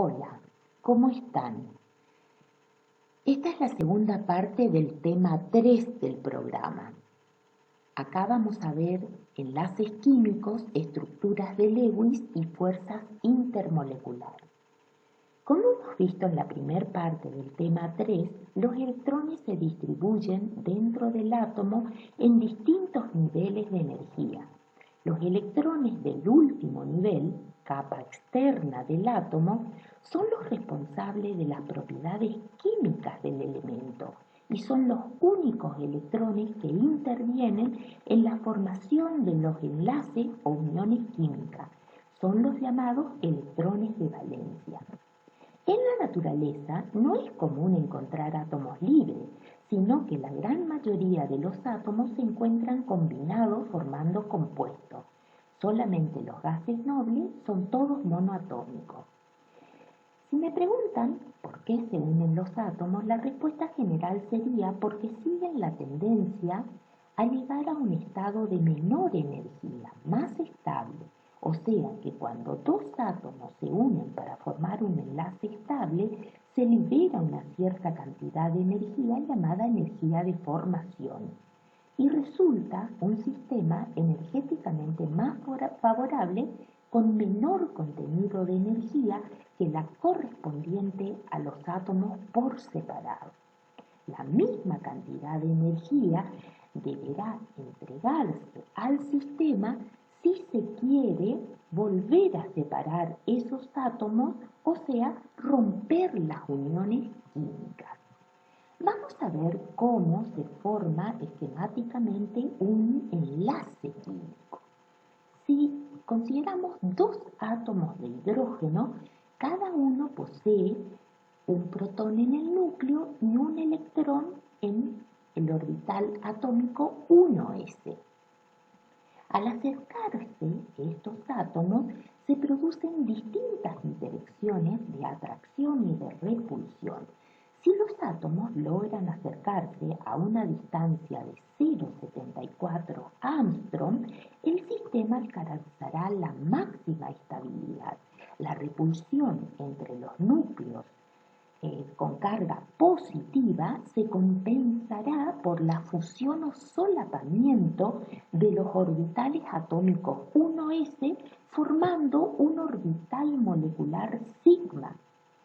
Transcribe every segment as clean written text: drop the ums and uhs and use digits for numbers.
Hola, ¿cómo están? Esta es la segunda parte del tema 3 del programa. Acá vamos a ver enlaces químicos, estructuras de Lewis y fuerzas intermoleculares. Como hemos visto en la primera parte del tema 3, los electrones se distribuyen dentro del átomo en distintos niveles de energía. Los electrones del último nivel, capa externa del átomo, son los responsables de las propiedades químicas del elemento y son los únicos electrones que intervienen en la formación de los enlaces o uniones químicas. Son los llamados electrones de valencia. En la naturaleza no es común encontrar átomos libres, sino que la gran mayoría de los átomos se encuentran combinados formando compuestos. Solamente los gases nobles son todos monoatómicos. Si me preguntan por qué se unen los átomos, la respuesta general sería porque siguen la tendencia a llegar a un estado de menor energía, más estable. O sea que cuando dos átomos se unen para formar un enlace estable, se libera una cierta cantidad de energía llamada energía de formación y resulta un sistema energéticamente más favorable con menor contenido de energía que la correspondiente a los átomos por separado. La misma cantidad de energía deberá entregarse al sistema si se quiere volver a separar esos átomos, o sea, romper las uniones químicas. Vamos a ver cómo se forma esquemáticamente un enlace químico. Si consideramos dos átomos de hidrógeno, cada uno posee un protón en el núcleo y un electrón en el orbital atómico 1s. Al acercarse estos átomos, se producen distintas interacciones de atracción y de repulsión. Si los átomos logran acercarse a una distancia de 0,74 Armstrong, el sistema alcanzará la máxima estabilidad. La repulsión entre los núcleos con carga positiva se compensará por la fusión o solapamiento de los orbitales atómicos 1s formando un orbital molecular sigma.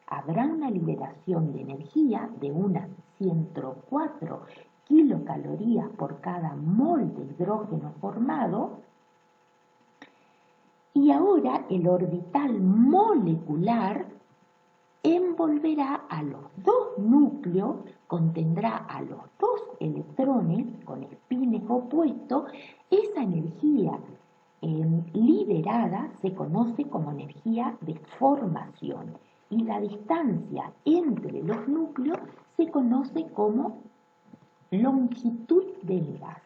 Habrá una liberación de energía de unas 104 kilocalorías por cada mol de hidrógeno formado. Y ahora el orbital molecular envolverá a los dos núcleos, contendrá a los dos electrones con espines opuestos. Esa energía liberada se conoce como energía de formación y la distancia entre los núcleos se conoce como longitud del gas.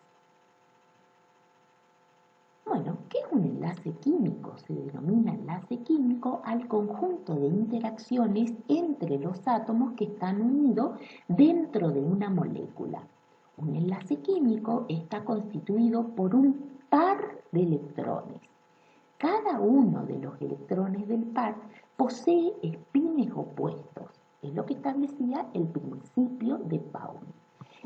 Bueno, ¿qué es un enlace químico? Se denomina enlace químico al conjunto de interacciones entre los átomos que están unidos dentro de una molécula. Un enlace químico está constituido por un par de electrones. Cada uno de los electrones del par posee espines opuestos. Es lo que establecía el principio de Pauli.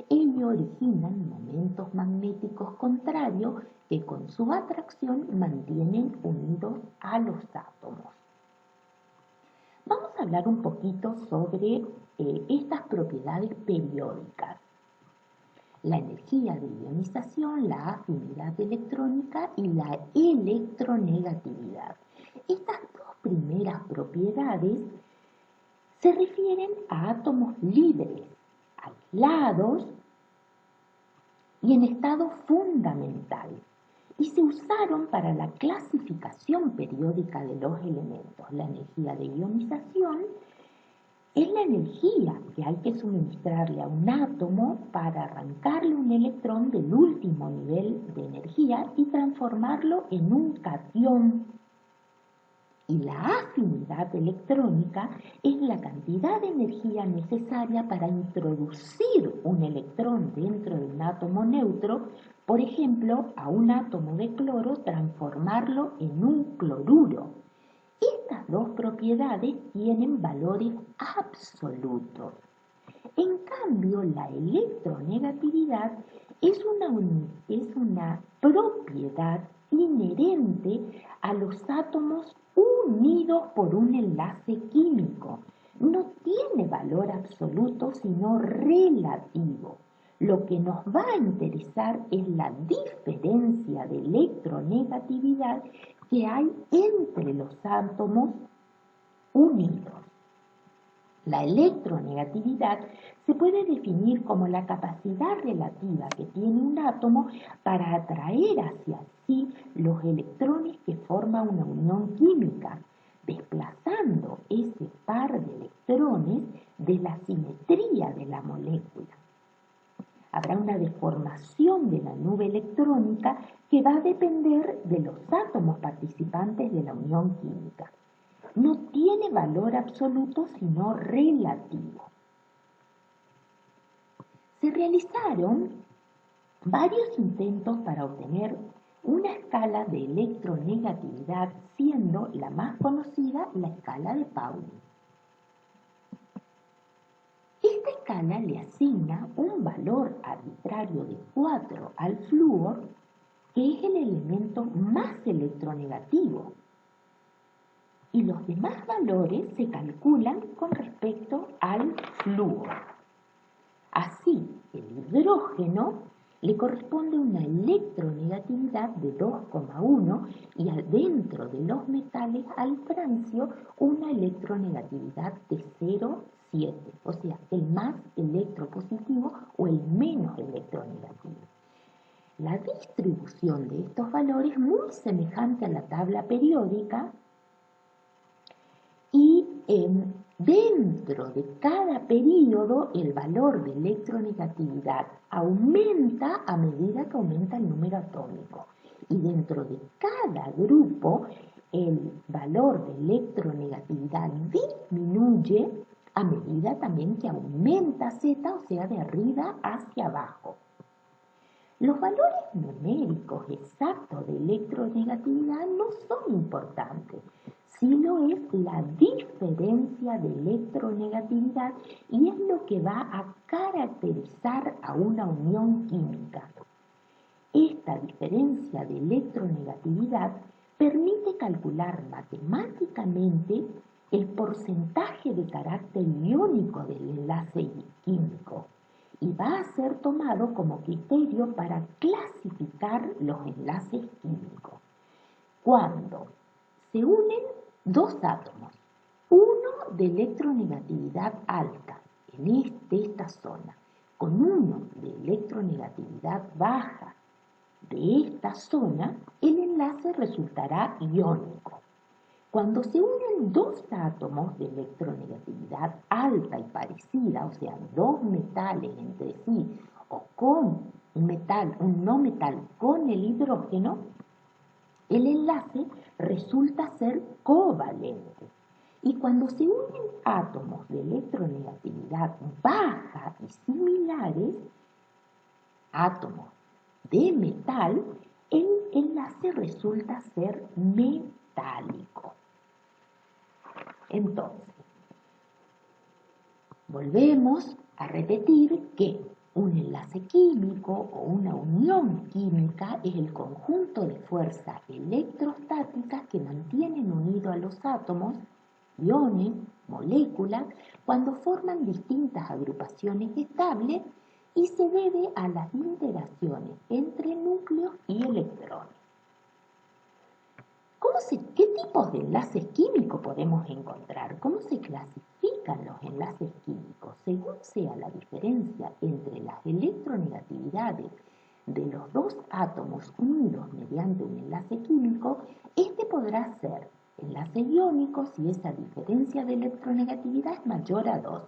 Ello originan momentos magnéticos contrarios que con su atracción mantienen unidos a los átomos. Vamos a hablar un poquito sobre estas propiedades periódicas. La energía de ionización, la afinidad electrónica y la electronegatividad. Estas dos primeras propiedades se refieren a átomos libres, aislados y en estado fundamental, y se usaron para la clasificación periódica de los elementos. La energía de ionización es la energía que hay que suministrarle a un átomo para arrancarle un electrón del último nivel de energía y transformarlo en un catión. Y la afinidad electrónica es la cantidad de energía necesaria para introducir un electrón dentro de un átomo neutro, por ejemplo, a un átomo de cloro transformarlo en un cloruro. Estas dos propiedades tienen valores absolutos. En cambio, la electronegatividad es una propiedad inherente a los átomos unidos por un enlace químico. No tiene valor absoluto, sino relativo. Lo que nos va a interesar es la diferencia de electronegatividad que hay entre los átomos unidos. La electronegatividad se puede definir como la capacidad relativa que tiene un átomo para atraer hacia sí los electrones que forman una unión química, desplazando ese par de electrones de la simetría de la molécula. Habrá una deformación de la nube electrónica que va a depender de los átomos participantes de la unión química. No tiene valor absoluto, sino relativo. Se realizaron varios intentos para obtener una escala de electronegatividad, siendo la más conocida la escala de Pauling. Esta escala le asigna un valor arbitrario de 4 al flúor, que es el elemento más electronegativo, y los demás valores se calculan con respecto al flúor. Así, el hidrógeno le corresponde una electronegatividad de 2,1 y dentro de los metales al francio una electronegatividad de 0,7, o sea, el más electropositivo o el menos electronegativo. La distribución de estos valores es muy semejante a la tabla periódica y dentro de cada período el valor de electronegatividad aumenta a medida que aumenta el número atómico y dentro de cada grupo el valor de electronegatividad disminuye a medida también que aumenta Z, o sea, de arriba hacia abajo. Los valores numéricos exactos de electronegatividad no son importantes, sino es la diferencia de electronegatividad y es lo que va a caracterizar a una unión química. Esta diferencia de electronegatividad permite calcular matemáticamente el porcentaje de carácter iónico del enlace químico y va a ser tomado como criterio para clasificar los enlaces químicos. Cuando se unen dos átomos, uno de electronegatividad alta en esta zona, con uno de electronegatividad baja de esta zona, el enlace resultará iónico. Cuando se unen dos átomos de electronegatividad alta y parecida, o sea, dos metales entre sí, o con un no metal con el hidrógeno, el enlace resulta ser covalente. Y cuando se unen átomos de electronegatividad baja y similares, átomos de metal, el enlace resulta ser metálico. Entonces, volvemos a repetir que un enlace químico o una unión química es el conjunto de fuerzas electrostáticas que mantienen unidos a los átomos, iones, moléculas, cuando forman distintas agrupaciones estables y se debe a las interacciones entre núcleos y electrones. ¿Qué tipos de enlaces químicos podemos encontrar? ¿Cómo se clasifican los enlaces químicos? Según sea la diferencia entre las electronegatividades de los dos átomos unidos mediante un enlace químico, este podrá ser enlace iónico si esa diferencia de electronegatividad es mayor a 2.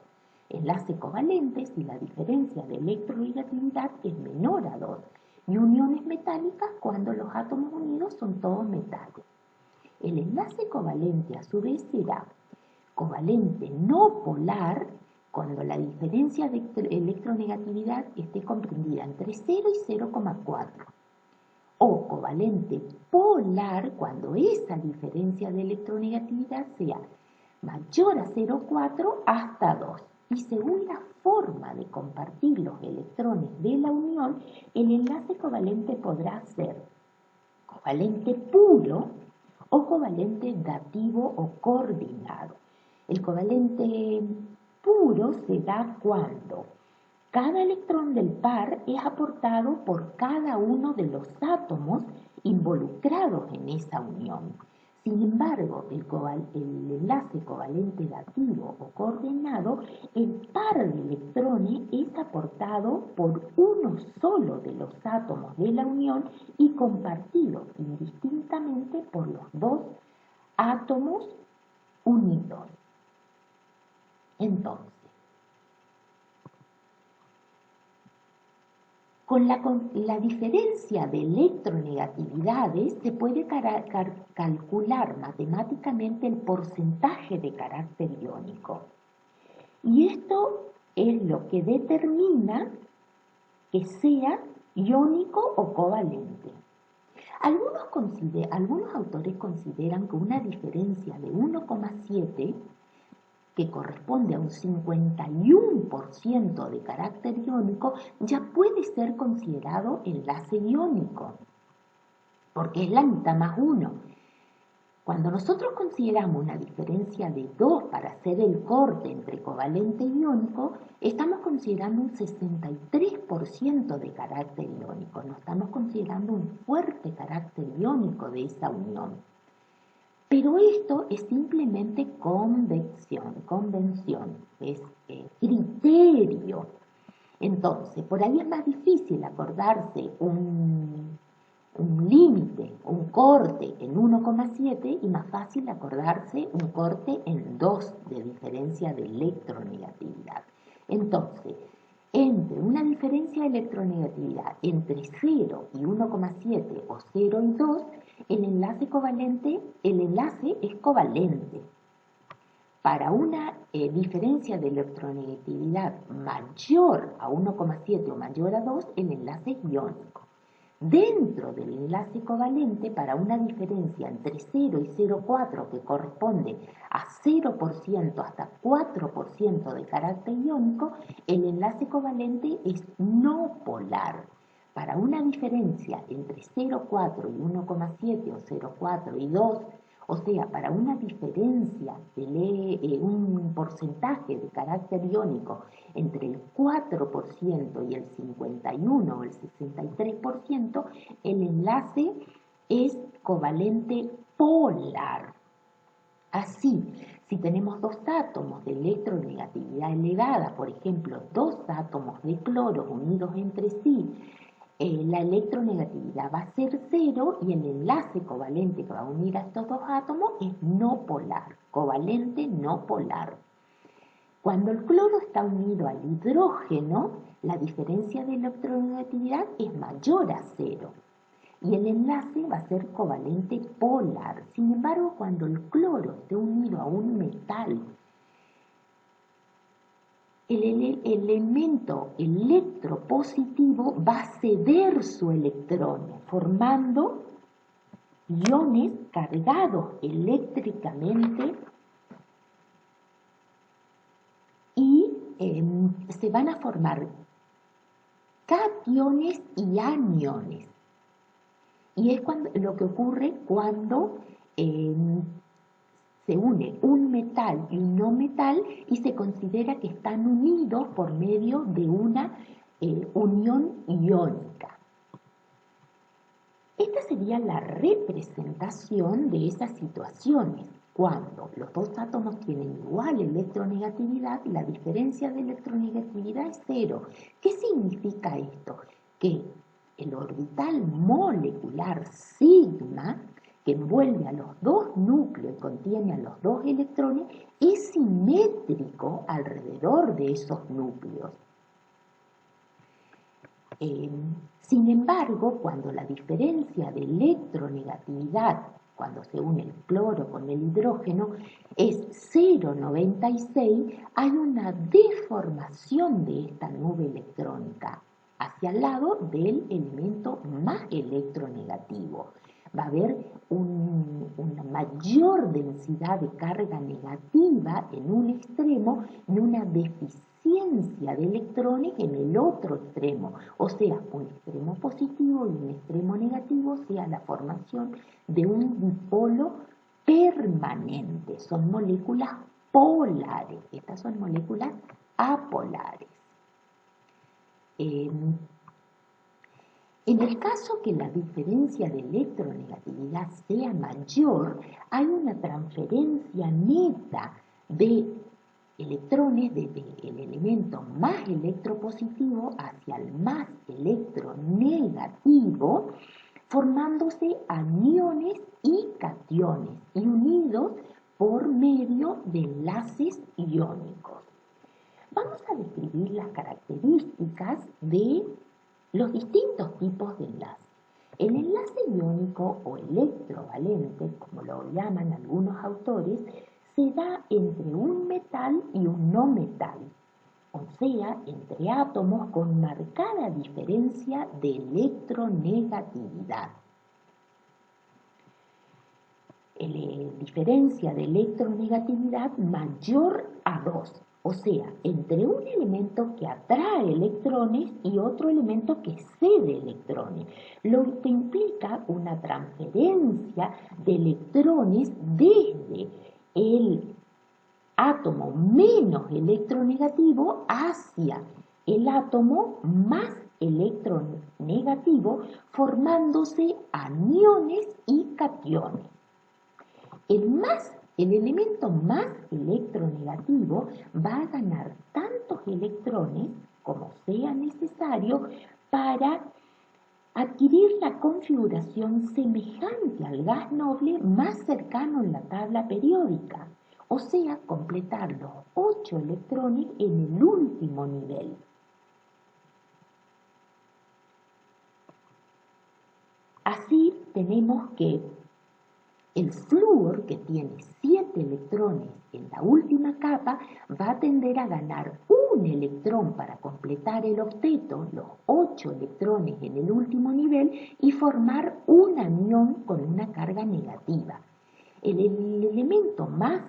Enlace covalente si la diferencia de electronegatividad es menor a 2. Y uniones metálicas cuando los átomos unidos son todos metales. El enlace covalente a su vez será covalente no polar cuando la diferencia de electronegatividad esté comprendida entre 0 y 0,4. o covalente polar cuando esa diferencia de electronegatividad sea mayor a 0,4 hasta 2. Y según la forma de compartir los electrones de la unión, el enlace covalente podrá ser covalente puro o covalente dativo o coordinado. El covalente puro se da cuando cada electrón del par es aportado por cada uno de los átomos involucrados en esa unión. Sin embargo, el enlace covalente dativo o coordinado, el par de electrones es aportado por uno solo de los átomos de la unión y compartido indistintamente por los dos átomos unidos. Entonces, con la diferencia de electronegatividades se puede calcular matemáticamente el porcentaje de carácter iónico. Y esto es lo que determina que sea iónico o covalente. Algunos autores consideran que una diferencia de 1,7 que corresponde a un 51% de carácter iónico, ya puede ser considerado enlace iónico, porque es la mitad más 1. Cuando nosotros consideramos una diferencia de 2 para hacer el corte entre covalente y iónico, estamos considerando un 63% de carácter iónico, no estamos considerando un fuerte carácter iónico de esa unión. Pero esto es simplemente convención, es criterio. Entonces, por ahí es más difícil acordarse un límite, un corte en 1,7 y más fácil acordarse un corte en 2 de diferencia de electronegatividad. Entonces, entre una diferencia de electronegatividad entre 0 y 1,7 o 0 y 2, el enlace es covalente. Para una diferencia de electronegatividad mayor a 1,7 o mayor a 2, el enlace es iónico. Dentro del enlace covalente, para una diferencia entre 0 y 0,4 que corresponde a 0% hasta 4% de carácter iónico, el enlace covalente es no polar. Para una diferencia entre 0,4 y 1,7 o 0,4 y 2, o sea, para una diferencia de un porcentaje de carácter iónico entre el 4% y el 51 o el 63%, el enlace es covalente polar. Así, si tenemos dos átomos de electronegatividad elevada, por ejemplo, dos átomos de cloro unidos entre sí, la electronegatividad va a ser 0 y el enlace covalente que va a unir a estos dos átomos es no polar, covalente no polar. Cuando el cloro está unido al hidrógeno, la diferencia de electronegatividad es mayor a 0 y el enlace va a ser covalente polar. Sin embargo, cuando el cloro esté unido a un metal, el elemento electropositivo va a ceder su electrón, formando iones cargados eléctricamente y se van a formar cationes y aniones. Y es lo que ocurre cuando se une un metal y un no metal y se considera que están unidos por medio de una unión iónica. Esta sería la representación de esas situaciones. Cuando los dos átomos tienen igual electronegatividad, la diferencia de electronegatividad es 0. ¿Qué significa esto? Que el orbital molecular sigma, que envuelve a los dos núcleos y contiene a los dos electrones, es simétrico alrededor de esos núcleos. Sin embargo, cuando la diferencia de electronegatividad, cuando se une el cloro con el hidrógeno, es 0,96, hay una deformación de esta nube electrónica hacia el lado del elemento más electronegativo. Va a haber una mayor densidad de carga negativa en un extremo y una deficiencia de electrones en el otro extremo. O sea, un extremo positivo y un extremo negativo, sea la formación de un dipolo permanente. Son moléculas polares. Estas son moléculas apolares. En el caso que la diferencia de electronegatividad sea mayor, hay una transferencia neta de electrones desde el elemento más electropositivo hacia el más electronegativo, formándose aniones y cationes y unidos por medio de enlaces iónicos. Vamos a describir las características de los distintos tipos de enlace. El enlace iónico o electrovalente, como lo llaman algunos autores, se da entre un metal y un no metal, o sea, entre átomos con marcada diferencia de electronegatividad. Diferencia de electronegatividad mayor a 2. O sea, entre un elemento que atrae electrones y otro elemento que cede electrones, lo que implica una transferencia de electrones desde el átomo menos electronegativo hacia el átomo más electronegativo, formándose aniones y cationes. El elemento más electronegativo va a ganar tantos electrones como sea necesario para adquirir la configuración semejante al gas noble más cercano en la tabla periódica, o sea, completar los 8 electrones en el último nivel. Así tenemos que el flúor, que tiene 7 electrones en la última capa, va a tender a ganar un electrón para completar el octeto, los 8 electrones en el último nivel, y formar un anión con una carga negativa. El elemento más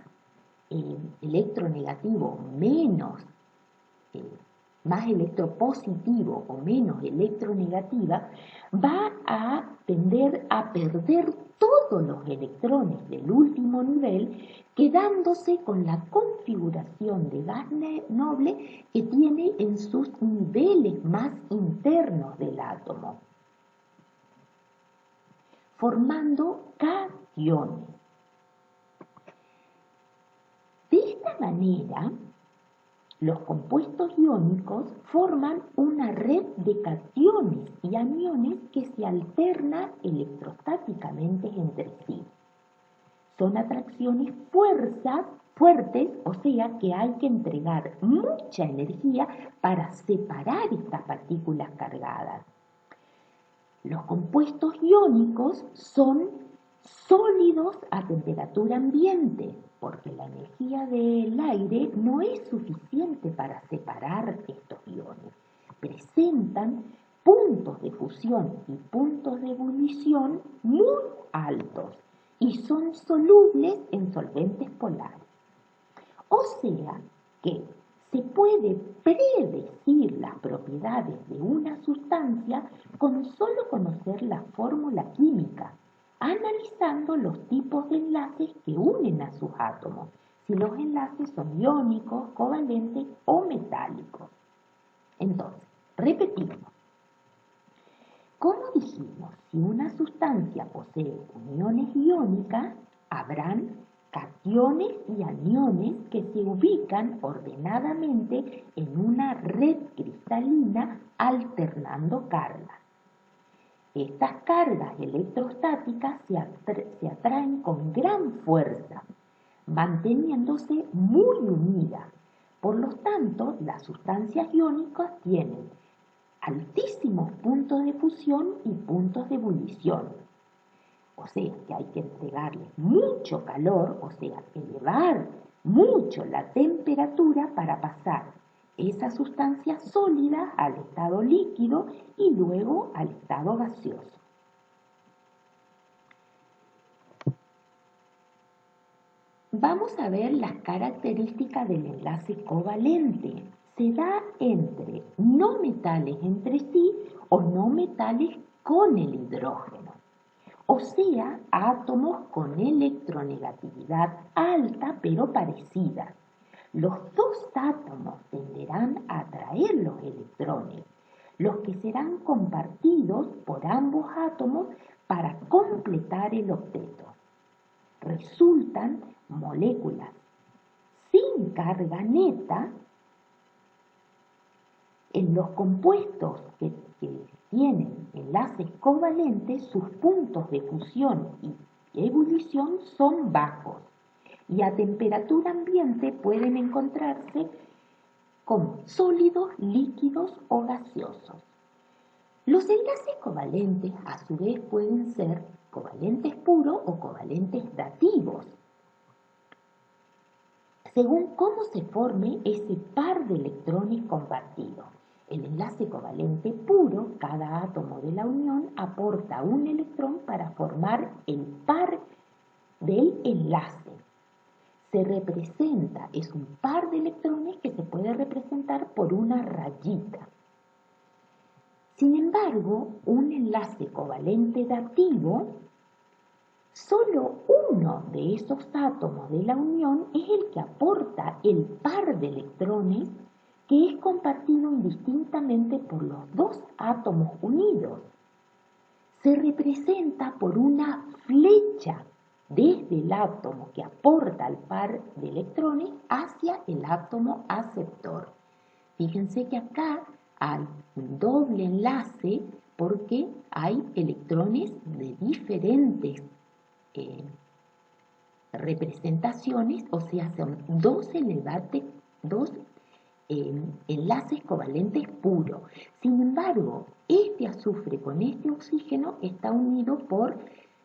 electronegativo más electropositivo o menos electronegativa, va a tender a perder todos los electrones del último nivel, quedándose con la configuración de gas noble que tiene en sus niveles más internos del átomo, formando cationes. De esta manera, los compuestos iónicos forman una red de cationes y aniones que se alternan electrostáticamente entre sí. Son atracciones fuertes, o sea que hay que entregar mucha energía para separar estas partículas cargadas. Los compuestos iónicos son sólidos a temperatura ambiente, porque la energía del aire no es suficiente para separar estos iones. Presentan puntos de fusión y puntos de ebullición muy altos y son solubles en solventes polares. O sea que se puede predecir las propiedades de una sustancia con solo conocer la fórmula química, analizando los tipos de enlaces que unen a sus átomos, si los enlaces son iónicos, covalentes o metálicos. Entonces, repetimos. Como dijimos, si una sustancia posee uniones iónicas, habrán cationes y aniones que se ubican ordenadamente en una red cristalina alternando cargas. Estas cargas electrostáticas se atraen con gran fuerza, manteniéndose muy unidas. Por lo tanto, las sustancias iónicas tienen altísimos puntos de fusión y puntos de ebullición. O sea, que hay que entregarles mucho calor, o sea, elevar mucho la temperatura para pasar esa sustancia sólida al estado líquido y luego al estado gaseoso. Vamos a ver las características del enlace covalente. Se da entre no metales entre sí o no metales con el hidrógeno. O sea, átomos con electronegatividad alta pero parecida. Los dos átomos tenderán a atraer los electrones, los que serán compartidos por ambos átomos para completar el octeto. Resultan moléculas sin carga neta. En los compuestos que tienen enlaces covalentes, sus puntos de fusión y ebullición son bajos y a temperatura ambiente pueden encontrarse como sólidos, líquidos o gaseosos. Los enlaces covalentes a su vez pueden ser covalentes puros o covalentes dativos, según cómo se forme ese par de electrones compartidos. El enlace covalente puro, cada átomo de la unión aporta un electrón para formar el par del enlace. Se representa, es un par de electrones que se puede representar por una rayita. Sin embargo, un enlace covalente dativo, solo uno de esos átomos de la unión es el que aporta el par de electrones que es compartido indistintamente por los dos átomos unidos. Se representa por una flecha desde el átomo que aporta el par de electrones hacia el átomo aceptor. Fíjense que acá hay un doble enlace porque hay electrones de diferentes representaciones, o sea, son dos enlaces covalentes puros. Sin embargo, este azufre con este oxígeno está unido por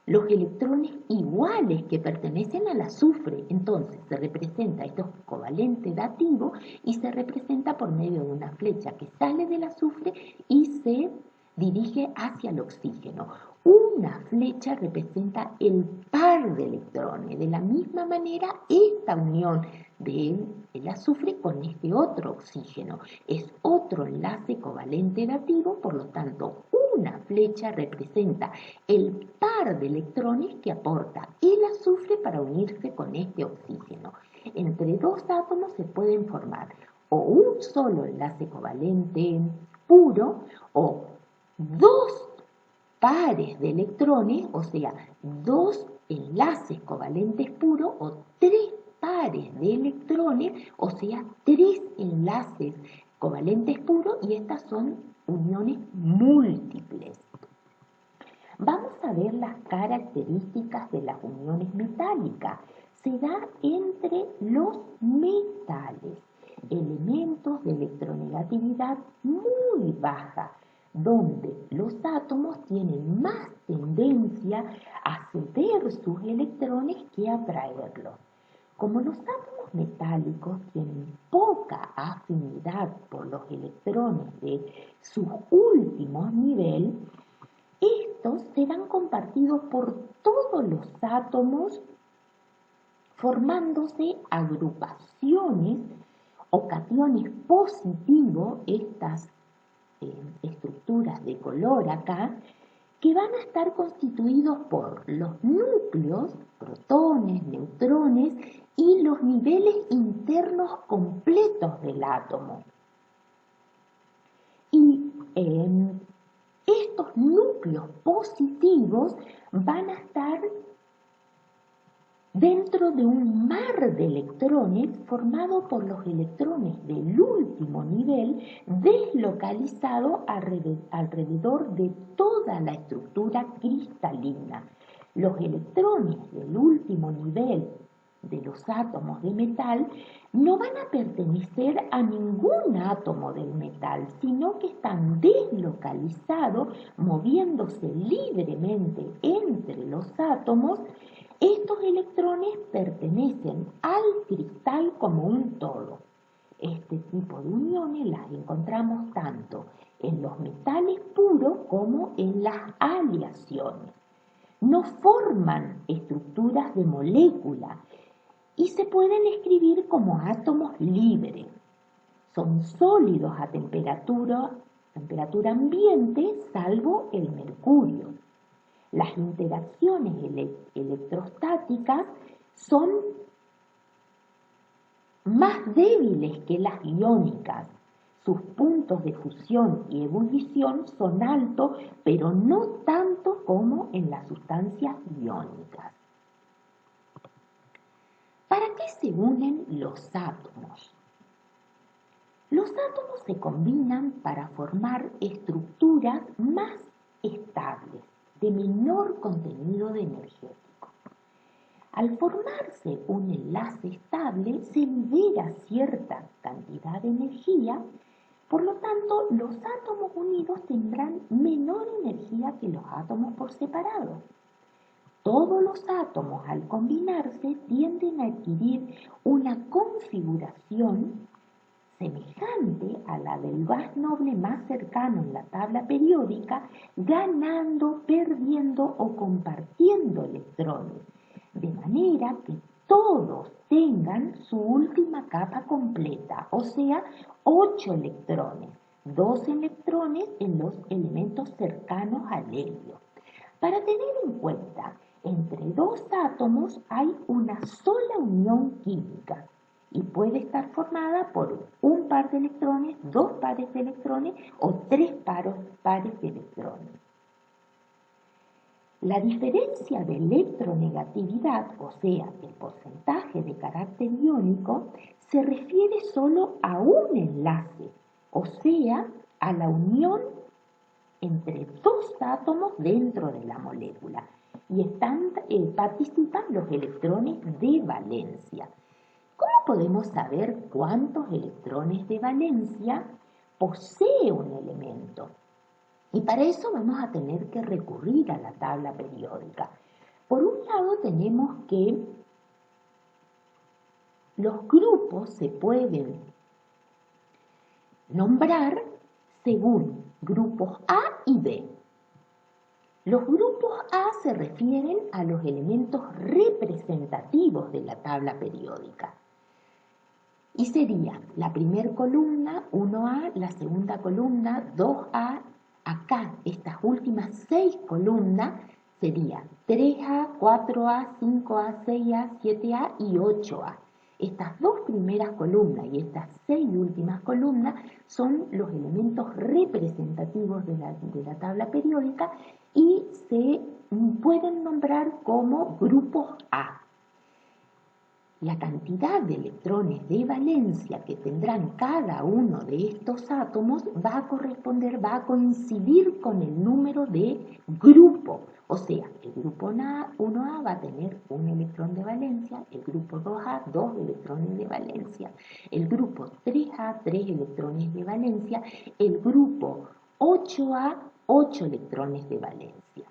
los electrones iguales que pertenecen al azufre. Entonces se representa esto covalente dativo y se representa por medio de una flecha que sale del azufre y se dirige hacia el oxígeno. Una flecha representa el par de electrones. De la misma manera, esta unión del azufre con este otro oxígeno es otro enlace covalente dativo, por lo tanto, una flecha representa el par de electrones que aporta el azufre para unirse con este oxígeno. Entre dos átomos se pueden formar o un solo enlace covalente puro o dos pares de electrones, o sea, dos enlaces covalentes puros o tres pares de electrones, o sea, tres enlaces covalentes puros, y estas son uniones múltiples. Vamos a ver las características de las uniones metálicas. Se da entre los metales, elementos de electronegatividad muy baja, donde los átomos tienen más tendencia a ceder sus electrones que a traerlos. Como los átomos metálicos tienen poca afinidad por los electrones de su último nivel, estos serán compartidos por todos los átomos, formándose agrupaciones o cationes positivos, estas estructuras de color acá, que van a estar constituidos por los núcleos, protones, neutrones y los niveles internos completos del átomo. Y estos núcleos positivos van a estar dentro de un mar de electrones formado por los electrones del último nivel deslocalizado alrededor de toda la estructura cristalina. Los electrones del último nivel de los átomos de metal no van a pertenecer a ningún átomo del metal, sino que están deslocalizados, moviéndose libremente entre los átomos. Estos electrones pertenecen al cristal como un todo, Este tipo de uniones las encontramos tanto en los metales puros como en las aleaciones. No forman estructuras de molécula y se pueden escribir como átomos libres. Son sólidos a temperatura ambiente, salvo el mercurio. Las interacciones electrostáticas son más débiles que las iónicas. Sus puntos de fusión y ebullición son altos, pero no tanto como en las sustancias iónicas. ¿Para qué se unen los átomos? Los átomos se combinan para formar estructuras más estables, de menor contenido de energético. Al formarse un enlace estable, se libera cierta cantidad de energía, por lo tanto, los átomos unidos tendrán menor energía que los átomos por separado. Todos los átomos, al combinarse, tienden a adquirir una configuración semejante a la del gas noble más cercano en la tabla periódica, ganando, perdiendo o compartiendo electrones, de manera que todos tengan su última capa completa, o sea, 8 electrones, 2 electrones en los elementos cercanos al helio. Para tener en cuenta, entre dos átomos hay una sola unión química y puede estar formada por un par de electrones, 2 pares de electrones o 3 pares de electrones. La diferencia de electronegatividad, o sea, el porcentaje de carácter iónico, se refiere solo a un enlace, o sea, a la unión entre dos átomos dentro de la molécula y participan los electrones de valencia. ¿Cómo podemos saber cuántos electrones de valencia posee un elemento? Y para eso vamos a tener que recurrir a la tabla periódica. Por un lado tenemos que los grupos se pueden nombrar según grupos A y B. Los grupos A se refieren a los elementos representativos de la tabla periódica. Y sería la primera columna 1A, la segunda columna 2A. Acá, estas últimas 6 columnas serían 3A, 4A, 5A, 6A, 7A y 8A. Estas 2 primeras columnas y estas 6 últimas columnas son los elementos representativos de la tabla periódica y se pueden nombrar como grupos A. La cantidad de electrones de valencia que tendrán cada uno de estos átomos va a coincidir con el número de grupo. O sea, el grupo 1A va a tener un electrón de valencia, el grupo 2A, 2 electrones de valencia, el grupo 3A, 3 electrones de valencia, el grupo 8A, 8 electrones de valencia.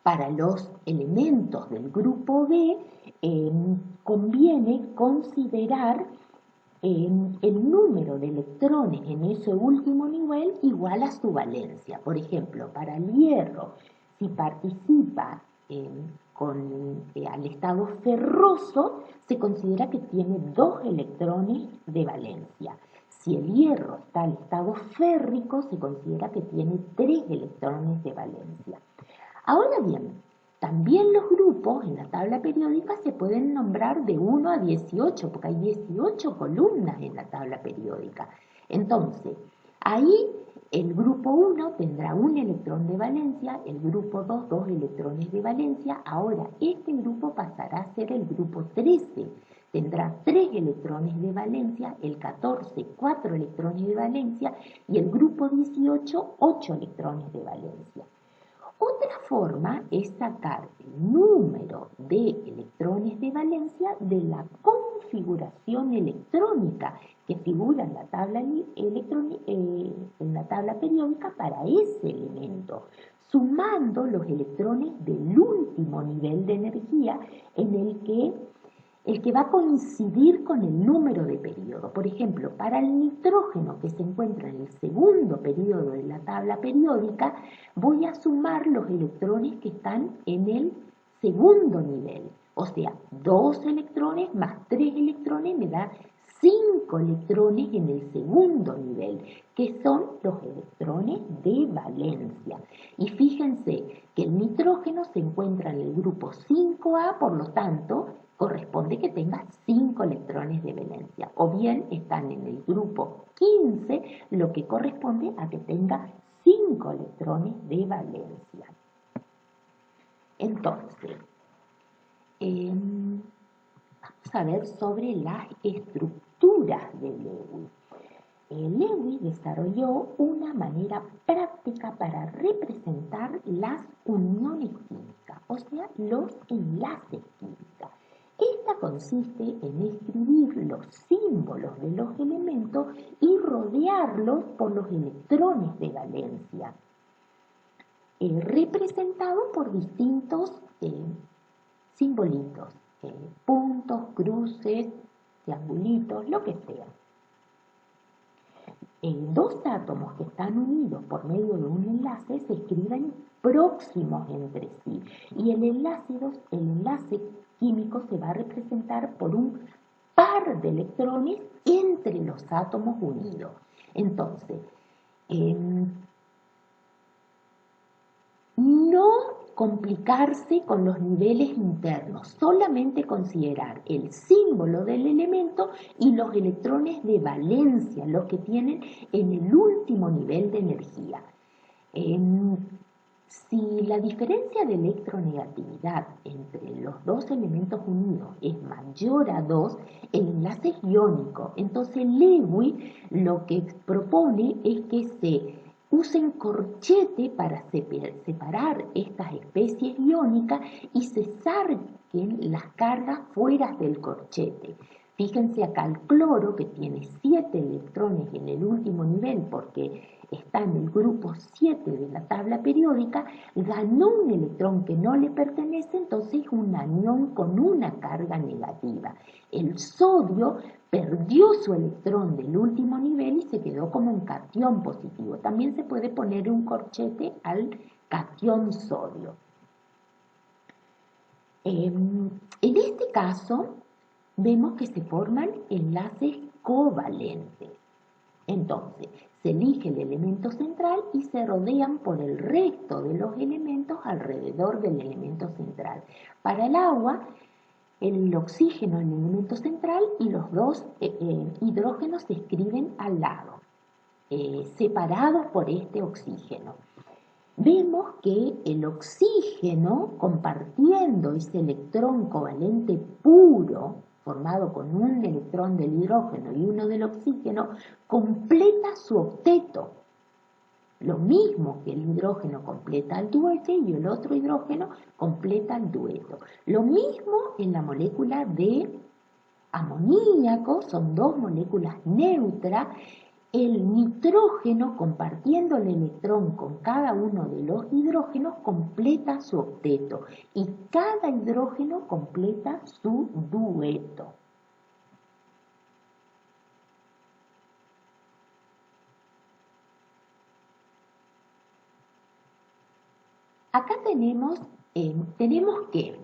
Para los elementos del grupo B, conviene considerar el número de electrones en ese último nivel igual a su valencia. Por ejemplo, para el hierro, si participa al estado ferroso, se considera que tiene 2 electrones de valencia. Si el hierro está al estado férrico, se considera que tiene 3 electrones de valencia. Ahora bien, también los grupos en la tabla periódica se pueden nombrar de 1 a 18, porque hay 18 columnas en la tabla periódica. Entonces, ahí el grupo 1 tendrá un electrón de valencia, el grupo 2, 2 electrones de valencia. Ahora, este grupo pasará a ser el grupo 13. Tendrá 3 electrones de valencia, el 14, 4 electrones de valencia y el grupo 18, 8 electrones de valencia. Otra forma es sacar el número de electrones de valencia de la configuración electrónica que figura en la tabla, periódica para ese elemento, sumando los electrones del último nivel de energía en el que el que va a coincidir con el número de periodo. Por ejemplo, para el nitrógeno que se encuentra en el segundo periodo de la tabla periódica, voy a sumar los electrones que están en el segundo nivel. O sea, 2 electrones más 3 electrones me da 5 electrones en el segundo nivel, que son los electrones de valencia. Y fíjense que el nitrógeno se encuentra en el grupo 5A, por lo tanto, corresponde que tenga 5 electrones de valencia. O bien están en el grupo 15, lo que corresponde a que tenga 5 electrones de valencia. Entonces, vamos a ver sobre las estructuras de Lewis. Lewis desarrolló una manera práctica para representar las uniones químicas, o sea, los enlaces químicos. Esta consiste en escribir los símbolos de los elementos y rodearlos por los electrones de valencia, representados por distintos simbolitos, puntos, cruces, triangulitos, lo que sea. Dos átomos que están unidos por medio de un enlace se escriben próximos entre sí y el enlace químico se va a representar por un par de electrones entre los átomos unidos. Entonces, no complicarse con los niveles internos, solamente considerar el símbolo del elemento y los electrones de valencia, los que tienen en el último nivel de energía. Si la diferencia de electronegatividad entre los dos elementos unidos es mayor a 2, el enlace es iónico. Entonces Lewis lo que propone es que se usen corchete para separar estas especies iónicas y se saquen las cargas fuera del corchete. Fíjense acá el cloro, que tiene 7 electrones en el último nivel porque está en el grupo 7 de la tabla periódica, ganó un electrón que no le pertenece, entonces un anión con una carga negativa. El sodio perdió su electrón del último nivel y se quedó como un catión positivo. También se puede poner un corchete al catión sodio. En este caso, vemos que se forman enlaces covalentes. Entonces, se elige el elemento central y se rodean por el resto de los elementos alrededor del elemento central. Para el agua, el oxígeno en el elemento central y los dos hidrógenos se escriben al lado, separados por este oxígeno. Vemos que el oxígeno, compartiendo ese electrón covalente puro, formado con un electrón del hidrógeno y uno del oxígeno, completa su octeto. Lo mismo que el hidrógeno completa el duete y el otro hidrógeno completa el dueto. Lo mismo en la molécula de amoníaco, son dos moléculas neutras. El nitrógeno, compartiendo el electrón con cada uno de los hidrógenos, completa su octeto y cada hidrógeno completa su dueto. Acá tenemos que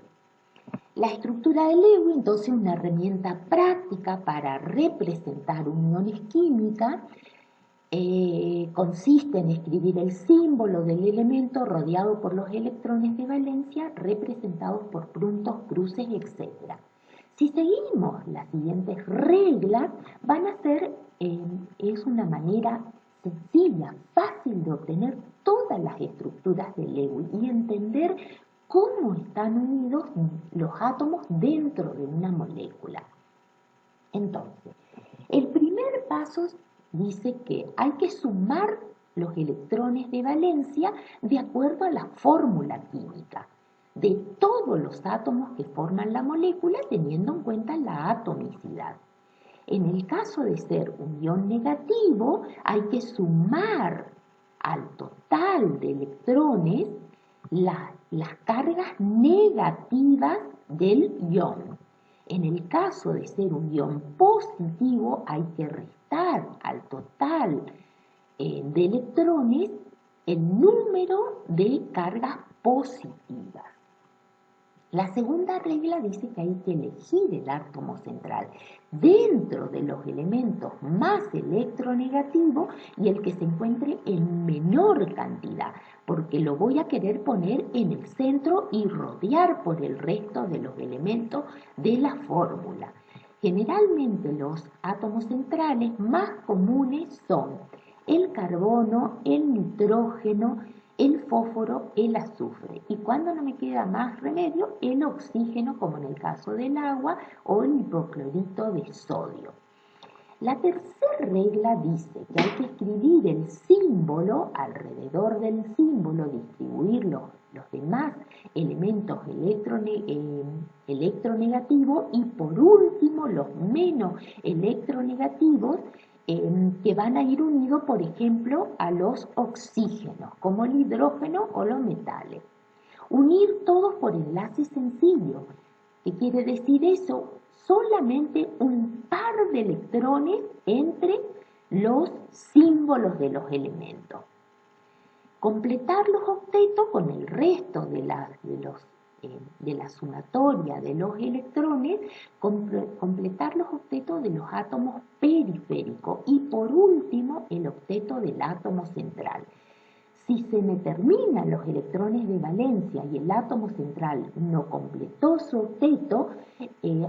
la estructura de Lewis, entonces, una herramienta práctica para representar uniones químicas, consiste en escribir el símbolo del elemento rodeado por los electrones de valencia representados por puntos, cruces, etc. Si seguimos las siguientes reglas, van a ser, es una manera sencilla, fácil de obtener todas las estructuras de Lewis y entender cómo están unidos los átomos dentro de una molécula. Entonces, el primer paso dice que hay que sumar los electrones de valencia de acuerdo a la fórmula química de todos los átomos que forman la molécula, teniendo en cuenta la atomicidad. En el caso de ser un ion negativo, hay que sumar al total de electrones las cargas negativas del ion. En el caso de ser un ion positivo, hay que restar al total de electrones el número de cargas positivas. La segunda regla dice que hay que elegir el átomo central dentro de los elementos más electronegativos y el que se encuentre en menor cantidad, porque lo voy a querer poner en el centro y rodear por el resto de los elementos de la fórmula. Generalmente los átomos centrales más comunes son el carbono, el nitrógeno, el fósforo, el azufre. Y cuando no me queda más remedio, el oxígeno, como en el caso del agua, o el hipoclorito de sodio. La tercera regla dice que hay que escribir el símbolo, alrededor del símbolo distribuir los demás elementos electronegativos y por último los menos electronegativos que van a ir unidos, por ejemplo, a los oxígenos, como el hidrógeno o los metales. Unir todos por enlace sencillo. ¿Qué quiere decir eso? Solamente un par de electrones entre los símbolos de los elementos. Completar los octetos con el resto de la sumatoria de los electrones, completar los octetos de los átomos periféricos y por último el octeto del átomo central. Si se me terminan los electrones de valencia y el átomo central no completó su octeto,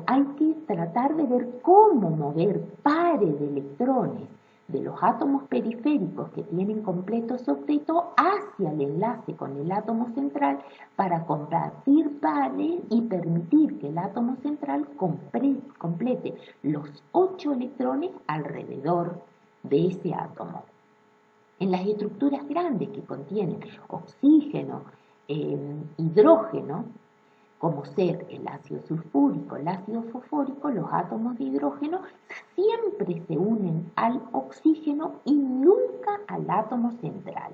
hay que tratar de ver cómo mover pares de electrones de los átomos periféricos que tienen completo su octeto hacia el enlace con el átomo central para compartir pares y permitir que el átomo central complete los 8 electrones alrededor de ese átomo. En las estructuras grandes que contienen oxígeno, hidrógeno, como ser el ácido sulfúrico, el ácido fosfórico, los átomos de hidrógeno siempre se unen al oxígeno y nunca al átomo central.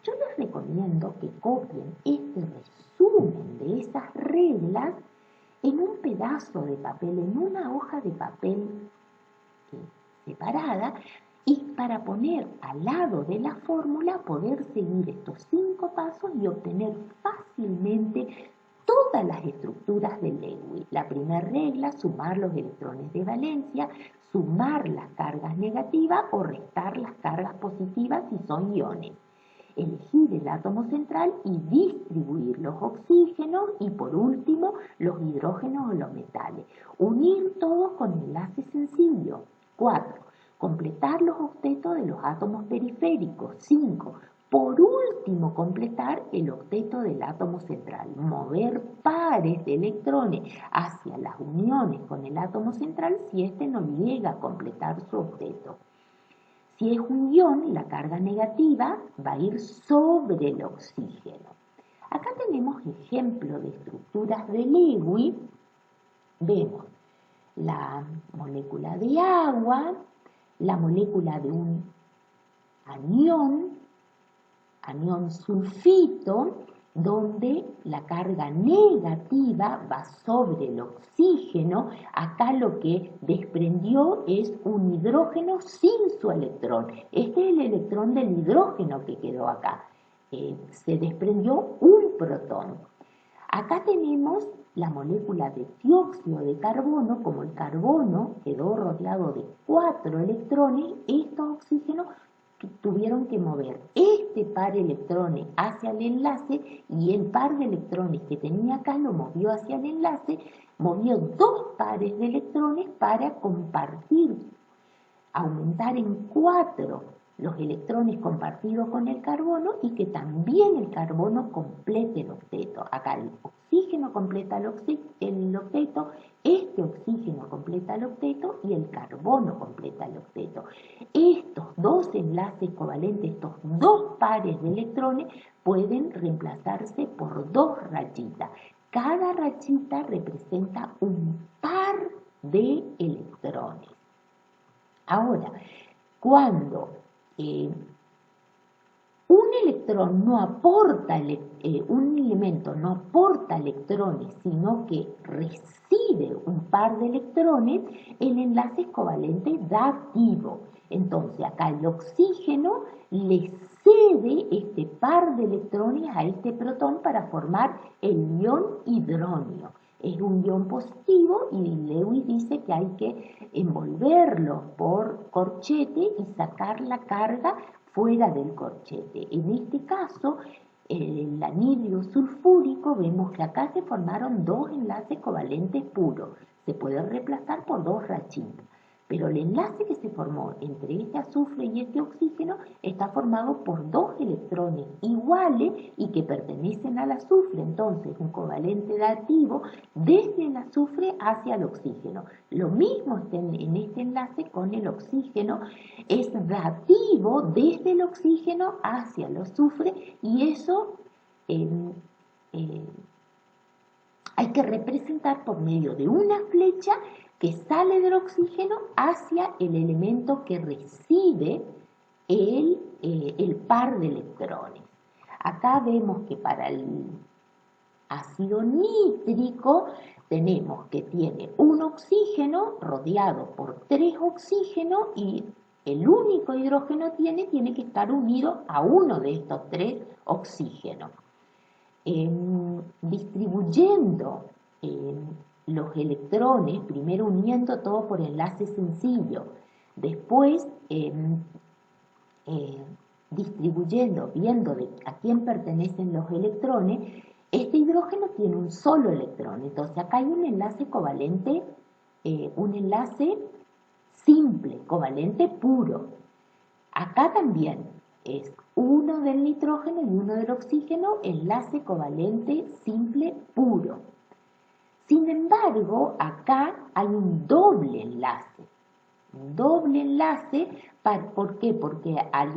Yo les recomiendo que copien este resumen de esas reglas en un pedazo de papel, en una hoja de papel separada, y para poner al lado de la fórmula poder seguir estos 5 pasos y obtener fácilmente todas las estructuras de Lewis. La primera regla, sumar los electrones de valencia, sumar las cargas negativas o restar las cargas positivas si son iones. Elegir el átomo central y distribuir los oxígenos y por último los hidrógenos o los metales. Unir todos con enlace sencillo. 4. Completar los octetos de los átomos periféricos. 5. Por último, completar el octeto del átomo central. Mover pares de electrones hacia las uniones con el átomo central si éste no llega a completar su octeto. Si es un ion, la carga negativa va a ir sobre el oxígeno. Acá tenemos ejemplos de estructuras de Lewis. Vemos la molécula de agua, la molécula de un anión sulfito, donde la carga negativa va sobre el oxígeno. Acá lo que desprendió es un hidrógeno sin su electrón. Este es el electrón del hidrógeno que quedó acá. Se desprendió un protón. Acá tenemos la molécula de dióxido de carbono. Como el carbono quedó rodeado de 4 electrones, estos oxígenos tuvieron que mover este par de electrones hacia el enlace y el par de electrones que tenía acá lo movió hacia el enlace, movió 2 pares de electrones para compartir, aumentar en 4 los electrones compartidos con el carbono y que también el carbono complete el octeto. Acá el oxígeno completa el octeto, este oxígeno completa el octeto y el carbono completa el octeto. Estos 2 enlaces covalentes, estos 2 pares de electrones pueden reemplazarse por 2 rayitas. Cada rayita representa un par de electrones. Ahora, cuando un electrón no aporta, un elemento no aporta electrones, sino que recibe un par de electrones, el enlace es covalente dativo. Entonces acá el oxígeno le cede este par de electrones a este protón para formar el ion hidronio. Es un ion positivo y Lewis dice que hay que envolverlo por corchete y sacar la carga fuera del corchete. En este caso, el anhidrio sulfúrico, vemos que acá se formaron dos enlaces covalentes puros. Se puede reemplazar por dos rachitas. Pero el enlace que se formó entre este azufre y este oxígeno está formado por dos electrones iguales y que pertenecen al azufre. Entonces, un covalente dativo desde el azufre hacia el oxígeno. Lo mismo está en este enlace con el oxígeno. Es dativo desde el oxígeno hacia el azufre y eso hay que representar por medio de una flecha que sale del oxígeno hacia el elemento que recibe el par de electrones. Acá vemos que para el ácido nítrico tenemos que tiene un oxígeno rodeado por tres oxígenos y el único hidrógeno tiene que estar unido a uno de estos tres oxígenos. Distribuyendo los electrones, primero uniendo todo por enlace sencillo, después distribuyendo, viendo a quién pertenecen los electrones, este hidrógeno tiene un solo electrón, entonces acá hay un enlace covalente, un enlace simple, covalente puro. Acá también es uno del nitrógeno y uno del oxígeno, enlace covalente simple puro. Sin embargo, acá hay un doble enlace. Un doble enlace, ¿por qué? Porque al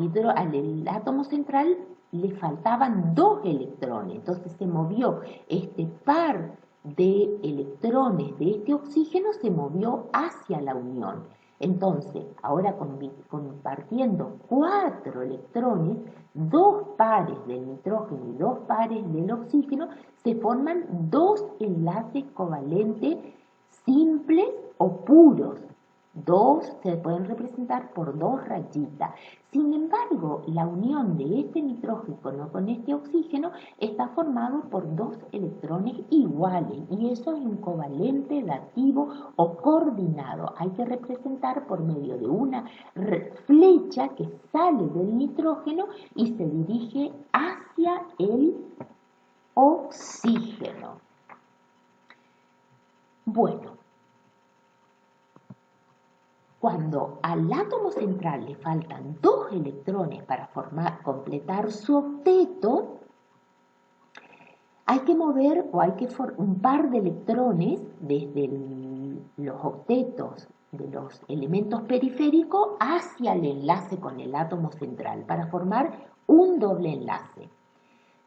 átomo central le faltaban dos electrones, entonces se movió este par de electrones de este oxígeno, se movió hacia la unión. Entonces, ahora compartiendo 4 electrones, 2 pares del nitrógeno y 2 pares del oxígeno, se forman 2 enlaces covalentes simples o puros. 2 se pueden representar por 2 rayitas. Sin embargo, la unión de este nitrógeno con este oxígeno está formado por 2 electrones iguales y eso es un covalente dativo o coordinado. Hay que representar por medio de una flecha que sale del nitrógeno y se dirige hacia el oxígeno. Bueno. Cuando al átomo central le faltan 2 electrones para completar su octeto, hay que mover o hay que un par de electrones desde los octetos de los elementos periféricos hacia el enlace con el átomo central para formar un doble enlace.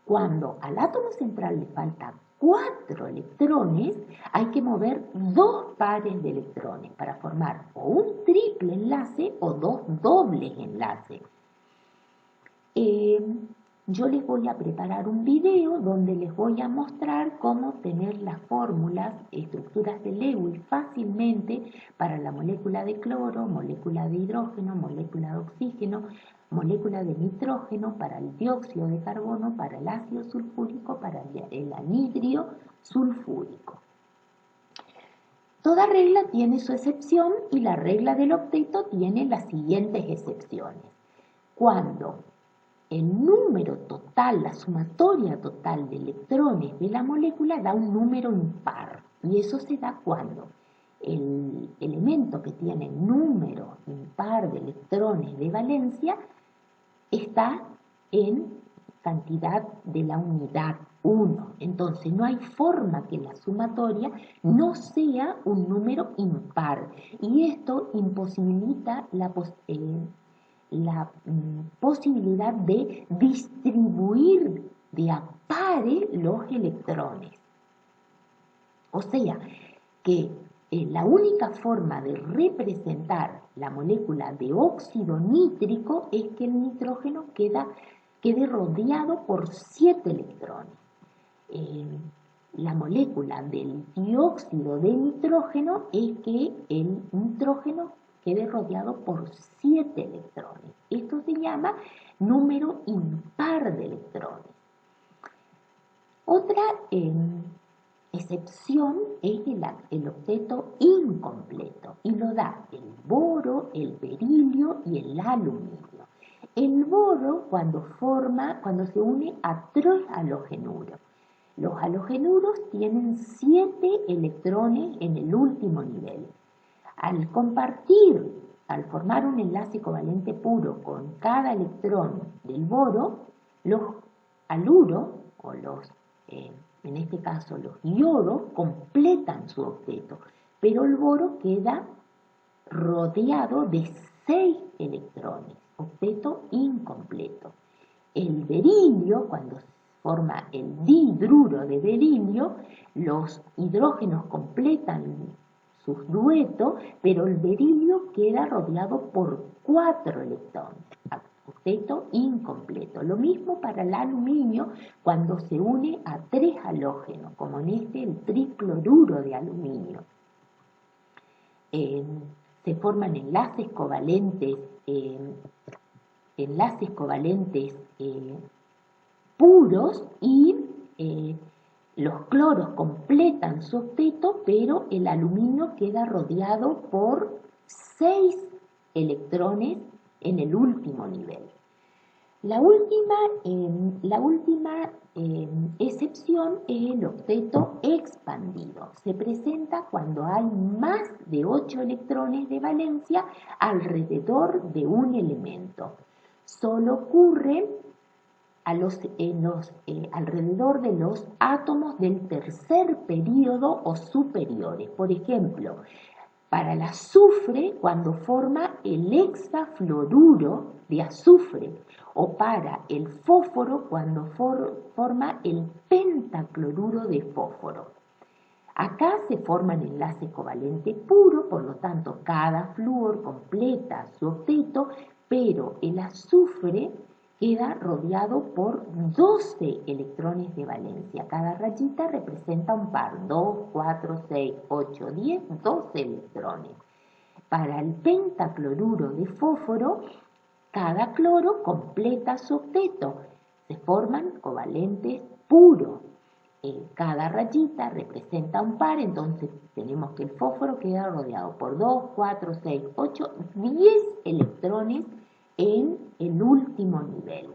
Cuando al átomo central le faltan 4 electrones, hay que mover 2 pares de electrones para formar o un triple enlace o 2 dobles enlaces. Yo les voy a preparar un video donde les voy a mostrar cómo obtener las fórmulas, estructuras de Lewis fácilmente para la molécula de cloro, molécula de hidrógeno, molécula de oxígeno, molécula de nitrógeno, para el dióxido de carbono, para el ácido sulfúrico, para el anhidrio sulfúrico. Toda regla tiene su excepción y la regla del octeto tiene las siguientes excepciones. Cuando el número total, la sumatoria total de electrones de la molécula da un número impar. Y eso se da cuando el elemento que tiene número impar de electrones de valencia está en cantidad de la unidad 1. Entonces no hay forma que la sumatoria no sea un número impar. Y esto imposibilita la posibilidad de distribuir de a pares los electrones. O sea, que la única forma de representar la molécula de óxido nítrico es que el nitrógeno queda quede rodeado por 7 electrones. La molécula del dióxido de nitrógeno es que el nitrógeno quede rodeado por 7 electrones. Esto se llama número impar de electrones. Otra excepción es el octeto incompleto y lo da el boro, el berilio y el aluminio. El boro cuando se une a 3 halogenuros. Los halogenuros tienen 7 electrones en el último nivel. Al formar un enlace covalente puro con cada electrón del boro, los haluros, o en este caso los iodos, completan su octeto, pero el boro queda rodeado de 6 electrones, octeto incompleto. El berilio, cuando forma el dihidruro de berilio, los hidrógenos completan sus duetos, pero el berilio queda rodeado por 4 electrones, octeto incompleto. Lo mismo para el aluminio cuando se une a 3 halógenos, como en el tricloruro de aluminio. Se forman enlaces covalentes puros y los cloros completan su octeto, pero el aluminio queda rodeado por 6 electrones en el último nivel. La última excepción es el octeto expandido. Se presenta cuando hay más de 8 electrones de valencia alrededor de un elemento. Solo ocurre alrededor de los átomos del tercer período o superiores. Por ejemplo, para el azufre cuando forma el hexafluoruro de azufre, o para el fósforo cuando forma el pentacloruro de fósforo. Acá se forman enlaces covalentes puros, por lo tanto cada flúor completa su octeto, pero el azufre queda rodeado por 12 electrones de valencia. Cada rayita representa un par, 2, 4, 6, 8, 10, 12 electrones. Para el pentacloruro de fósforo, cada cloro completa su octeto. Se forman covalentes puros. Cada rayita representa un par, entonces tenemos que el fósforo queda rodeado por 2, 4, 6, 8, 10 electrones en el último nivel.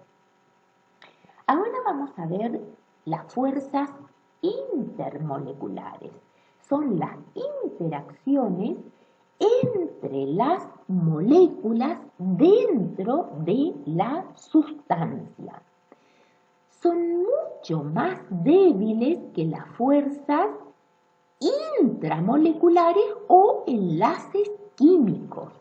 Ahora vamos a ver las fuerzas intermoleculares. Son las interacciones entre las moléculas dentro de la sustancia. Son mucho más débiles que las fuerzas intramoleculares o enlaces químicos.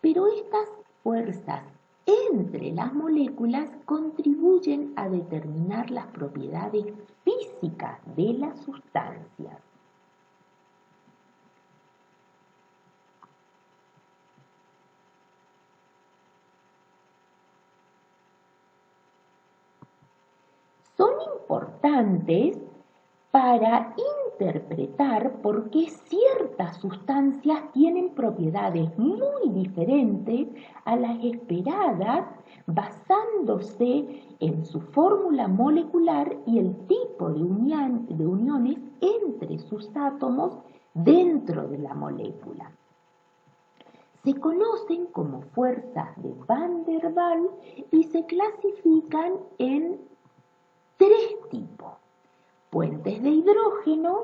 Pero estas fuerzas entre las moléculas contribuyen a determinar las propiedades físicas de las sustancias. Son importantes para interpretar por qué ciertas sustancias tienen propiedades muy diferentes a las esperadas basándose en su fórmula molecular y el tipo de uniones entre sus átomos dentro de la molécula. Se conocen como fuerzas de Van der Waals y se clasifican en 3 tipos: puentes de hidrógeno,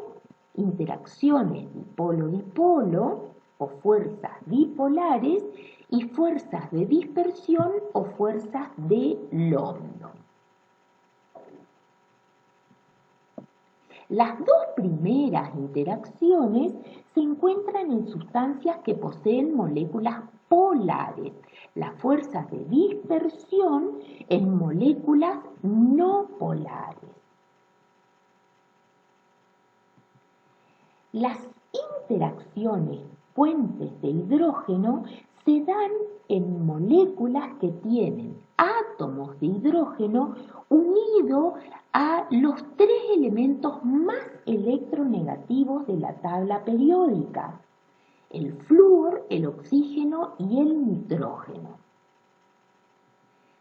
interacciones dipolo-dipolo o fuerzas bipolares y fuerzas de dispersión o fuerzas de London. Las dos primeras interacciones se encuentran en sustancias que poseen moléculas polares, las fuerzas de dispersión en moléculas no polares. Las interacciones puentes de hidrógeno se dan en moléculas que tienen átomos de hidrógeno unidos a los tres elementos más electronegativos de la tabla periódica: el flúor, el oxígeno y el nitrógeno.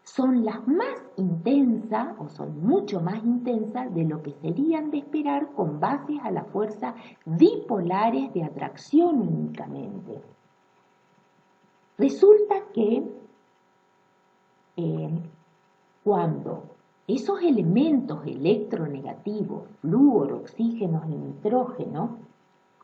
Son las más intensas, o son mucho más intensas de lo que serían de esperar con base a las fuerzas dipolares de atracción únicamente. Resulta que cuando esos elementos electronegativos, flúor, oxígeno y nitrógeno,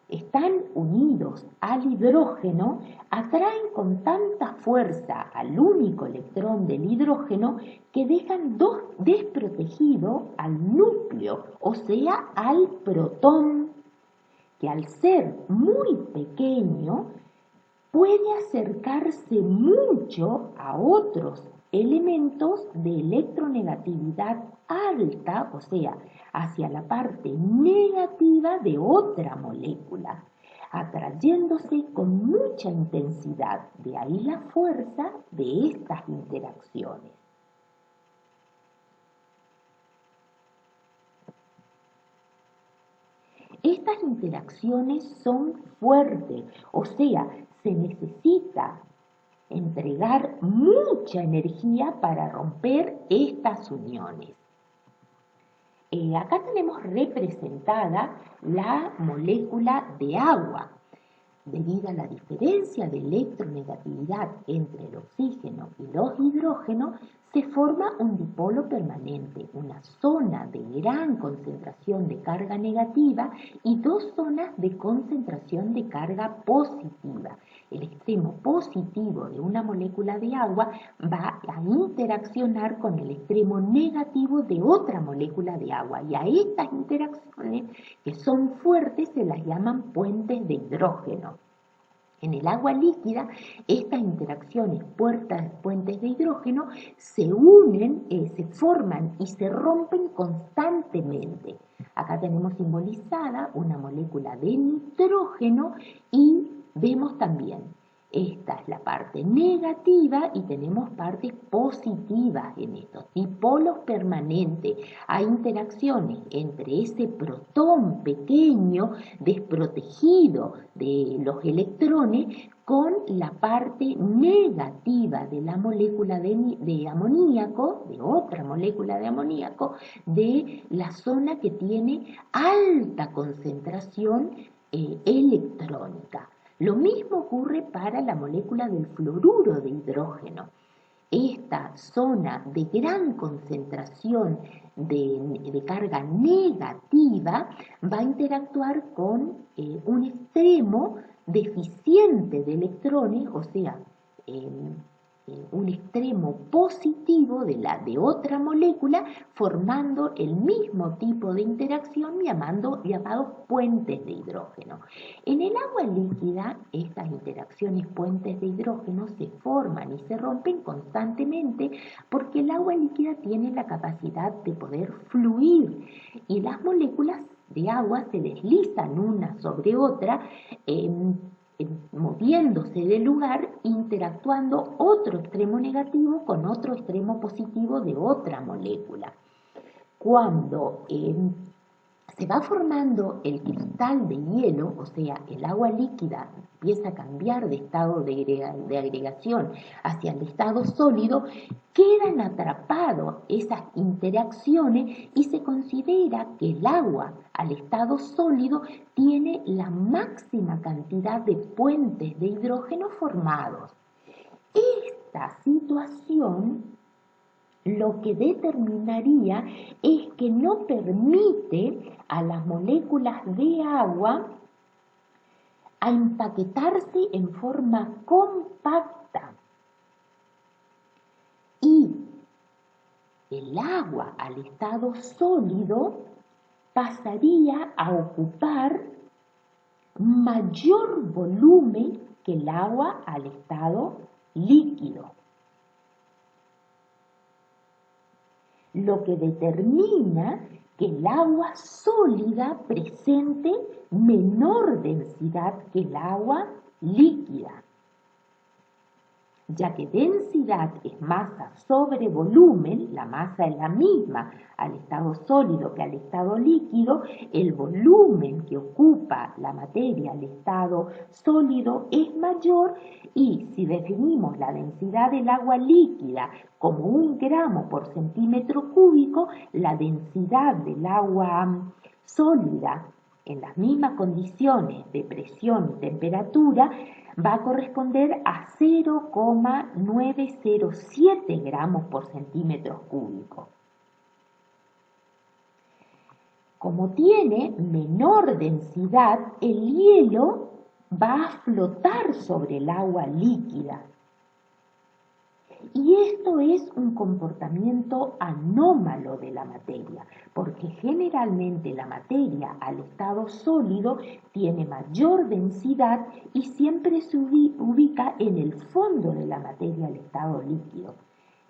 están unidos al hidrógeno, atraen con tanta fuerza al único electrón del hidrógeno que dejan desprotegido al núcleo, o sea, al protón, que al ser muy pequeño puede acercarse mucho a otros elementos de electronegatividad alta, o sea, hacia la parte negativa de otra molécula, atrayéndose con mucha intensidad. De ahí la fuerza de estas interacciones. Estas interacciones son fuertes, o sea, se necesita entregar mucha energía para romper estas uniones. Acá tenemos representada la molécula de agua. Debido a la diferencia de electronegatividad entre el oxígeno y los hidrógenos, se forma un dipolo permanente, una zona de gran concentración de carga negativa y dos zonas de concentración de carga positiva. El extremo positivo de una molécula de agua va a interaccionar con el extremo negativo de otra molécula de agua, y a estas interacciones, que son fuertes, se las llaman puentes de hidrógeno. En el agua líquida, estas interacciones, puentes de hidrógeno, se unen, se forman y se rompen constantemente. Acá tenemos simbolizada una molécula de nitrógeno y vemos también, esta es la parte negativa y tenemos partes positivas en estos dipolos permanentes. Hay interacciones entre ese protón pequeño, desprotegido de los electrones, con la parte negativa de la molécula de amoníaco, de otra molécula de amoníaco, de la zona que tiene alta concentración electrónica. Lo mismo ocurre para la molécula del fluoruro de hidrógeno. Esta zona de gran concentración de carga negativa va a interactuar con un extremo deficiente de electrones, o sea, un extremo positivo de otra molécula, formando el mismo tipo de interacción llamados puentes de hidrógeno. En el agua líquida, estas interacciones puentes de hidrógeno se forman y se rompen constantemente porque el agua líquida tiene la capacidad de poder fluir y las moléculas de agua se deslizan una sobre otra, moviéndose del lugar, interactuando otro extremo negativo con otro extremo positivo de otra molécula. Cuando se va formando el cristal de hielo, o sea, el agua líquida empieza a cambiar de estado de agregación hacia el estado sólido, quedan atrapados esas interacciones y se considera que el agua al estado sólido tiene la máxima cantidad de puentes de hidrógeno formados. Esta situación lo que determinaría es que no permite a las moléculas de agua a empaquetarse en forma compacta, y el agua al estado sólido pasaría a ocupar mayor volumen que el agua al estado líquido, lo que determina que el agua sólida presente menor densidad que el agua líquida. ya que densidad es masa sobre volumen, la masa es la misma al estado sólido que al estado líquido, el volumen que ocupa la materia al estado sólido es mayor y si definimos la densidad del agua líquida como 1 gramo por centímetro cúbico, la densidad del agua sólida en las mismas condiciones de presión y temperatura va a corresponder a 0,907 gramos por centímetro cúbico. Como tiene menor densidad, el hielo va a flotar sobre el agua líquida. Y esto es un comportamiento anómalo de la materia, porque generalmente la materia al estado sólido tiene mayor densidad y siempre se ubica en el fondo de la materia al estado líquido.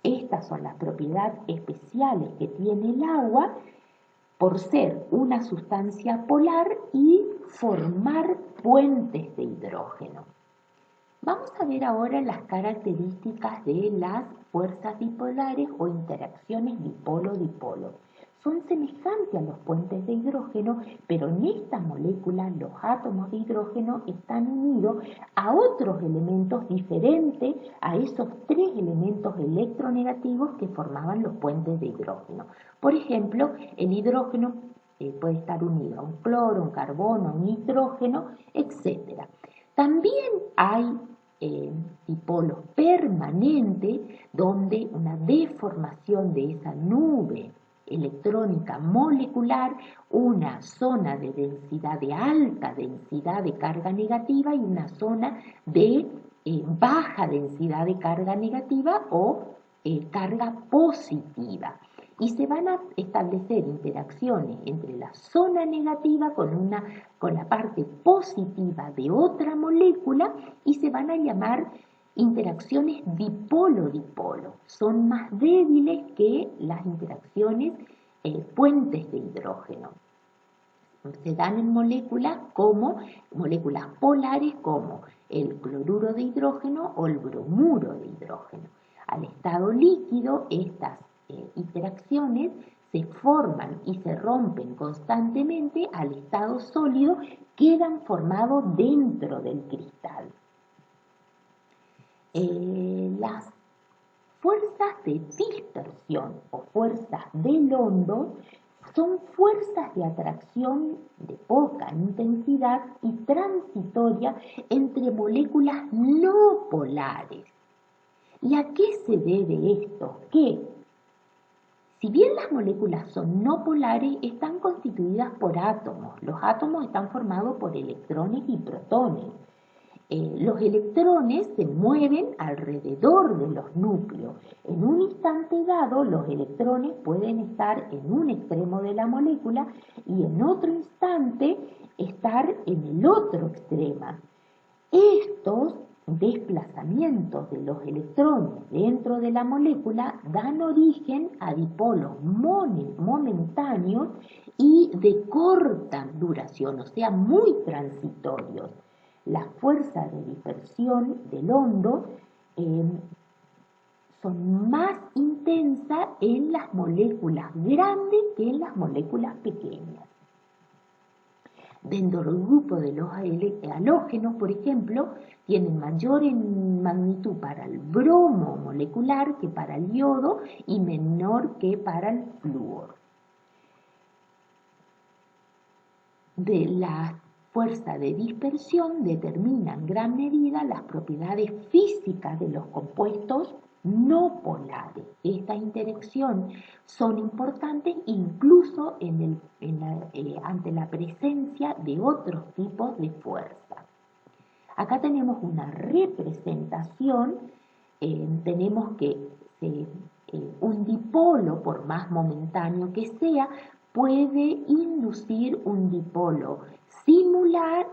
Estas son las propiedades especiales que tiene el agua por ser una sustancia polar y formar puentes de hidrógeno. Vamos a ver ahora las características de las fuerzas dipolares o interacciones dipolo-dipolo. Son semejantes a los puentes de hidrógeno, pero en estas moléculas los átomos de hidrógeno están unidos a otros elementos diferentes a esos 3 elementos electronegativos que formaban los puentes de hidrógeno. Por ejemplo, el hidrógeno puede estar unido a un cloro, un carbono, un nitrógeno, etc. También hay dipolos permanentes donde una deformación de esa nube electrónica molecular, una zona de densidad de alta densidad de carga negativa y una zona de baja densidad de carga negativa o carga positiva. Y se van a establecer interacciones entre la zona negativa con la parte positiva de otra molécula y se van a llamar interacciones dipolo-dipolo. Son más débiles que las interacciones puentes de hidrógeno. Se dan en moléculas polares como el cloruro de hidrógeno o el bromuro de hidrógeno. Al estado líquido, estas interacciones se forman y se rompen constantemente. Al estado sólido quedan formados dentro del cristal. Las fuerzas de dispersión o fuerzas del hondo son fuerzas de atracción de poca intensidad y transitoria entre moléculas no polares. ¿Y a qué se debe esto? Que si bien las moléculas son no polares, están constituidas por átomos. Los átomos están formados por electrones y protones. Los electrones se mueven alrededor de los núcleos. En un instante dado, los electrones pueden estar en un extremo de la molécula y en otro instante estar en el otro extremo. Estos desplazamientos de los electrones dentro de la molécula dan origen a dipolos momentáneos y de corta duración, o sea, muy transitorios. La fuerza de dispersión del hondo son más intensas en las moléculas grandes que en las moléculas pequeñas. Dentro del grupo de los halógenos, por ejemplo, tienen mayor en magnitud para el bromo molecular que para el yodo y menor que para el flúor. De la fuerza de dispersión determina en gran medida las propiedades físicas de los compuestos no polares. Esta interacción son importantes incluso ante la presencia de otros tipos de fuerza. Acá tenemos una representación, tenemos que un dipolo, por más momentáneo que sea, puede inducir un dipolo similar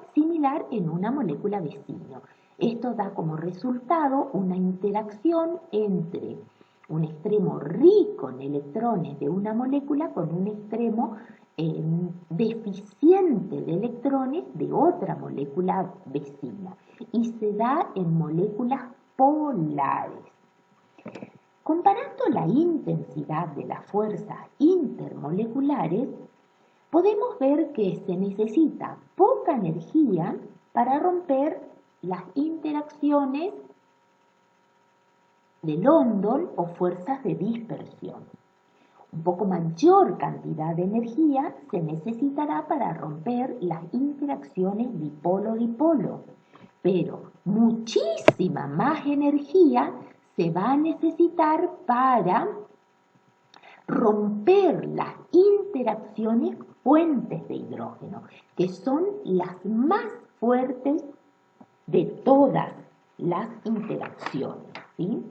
en una molécula vecino. Esto da como resultado una interacción entre un extremo rico en electrones de una molécula con un extremo deficiente de electrones de otra molécula vecina. Y se da en moléculas polares. Comparando la intensidad de las fuerzas intermoleculares, podemos ver que se necesita poca energía para romper las interacciones de London o fuerzas de dispersión. Un poco mayor cantidad de energía se necesitará para romper las interacciones dipolo-dipolo, pero muchísima más energía se va a necesitar para romper las interacciones puentes de hidrógeno, que son las más fuertes de todas las interacciones, ¿sí?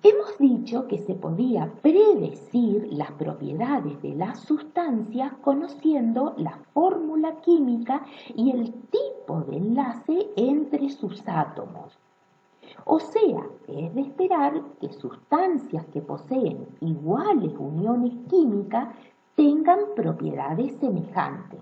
Hemos dicho que se podía predecir las propiedades de las sustancias conociendo la fórmula química y el tipo de enlace entre sus átomos. O sea, es de esperar que sustancias que poseen iguales uniones químicas tengan propiedades semejantes.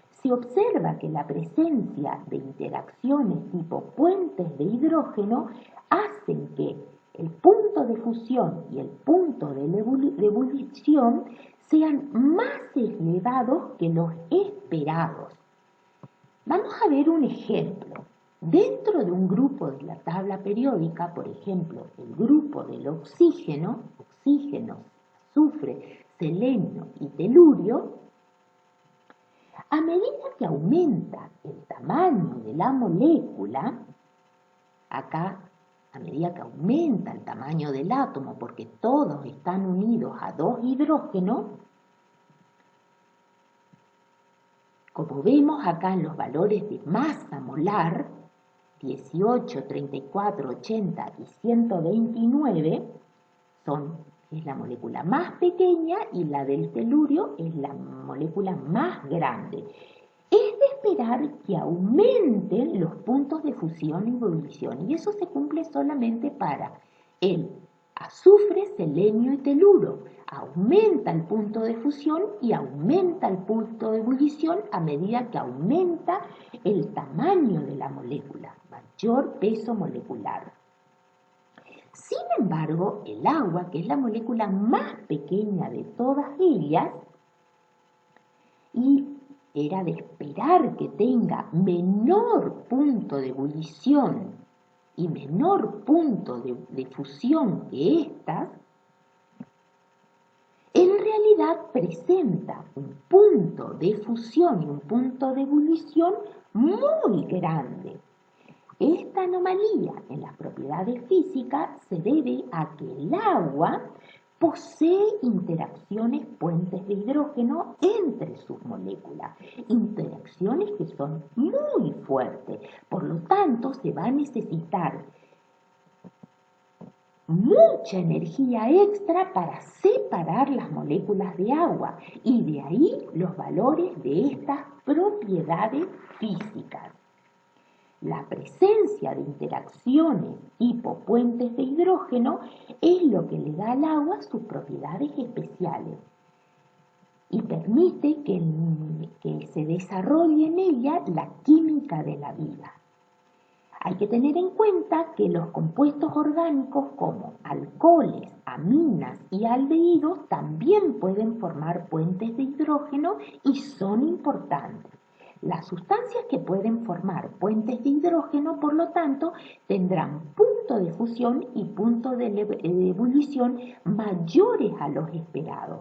Se observa que la presencia de interacciones tipo puentes de hidrógeno hacen que el punto de fusión y el punto de ebullición sean más elevados que los esperados. Vamos a ver un ejemplo. Dentro de un grupo de la tabla periódica, por ejemplo, el grupo del oxígeno, azufre, selenio y telurio, a medida que aumenta el tamaño de la molécula, acá, a medida que aumenta el tamaño del átomo, porque todos están unidos a dos hidrógenos, como vemos acá en los valores de masa molar, 18, 34, 80 y 129, es la molécula más pequeña y la del telurio es la molécula más grande. Es de esperar que aumenten los puntos de fusión y ebullición, y eso se cumple solamente para el azufre, selenio y teluro. Aumenta el punto de fusión y aumenta el punto de ebullición a medida que aumenta el tamaño de la molécula, mayor peso molecular. Sin embargo, el agua, que es la molécula más pequeña de todas ellas, y era de esperar que tenga menor punto de ebullición y menor punto de fusión que estas, en realidad presenta un punto de fusión y un punto de ebullición muy grande. Esta anomalía en las propiedades físicas se debe a que el agua posee interacciones puentes de hidrógeno entre sus moléculas, interacciones que son muy fuertes, por lo tanto se va a necesitar mucha energía extra para separar las moléculas de agua y de ahí los valores de estas propiedades físicas. La presencia de interacciones tipo puentes de hidrógeno es lo que le da al agua sus propiedades especiales y permite que se desarrolle en ella la química de la vida. Hay que tener en cuenta que los compuestos orgánicos como alcoholes, aminas y aldehídos también pueden formar puentes de hidrógeno y son importantes. Las sustancias que pueden formar puentes de hidrógeno, por lo tanto, tendrán punto de fusión y punto de ebullición mayores a los esperados.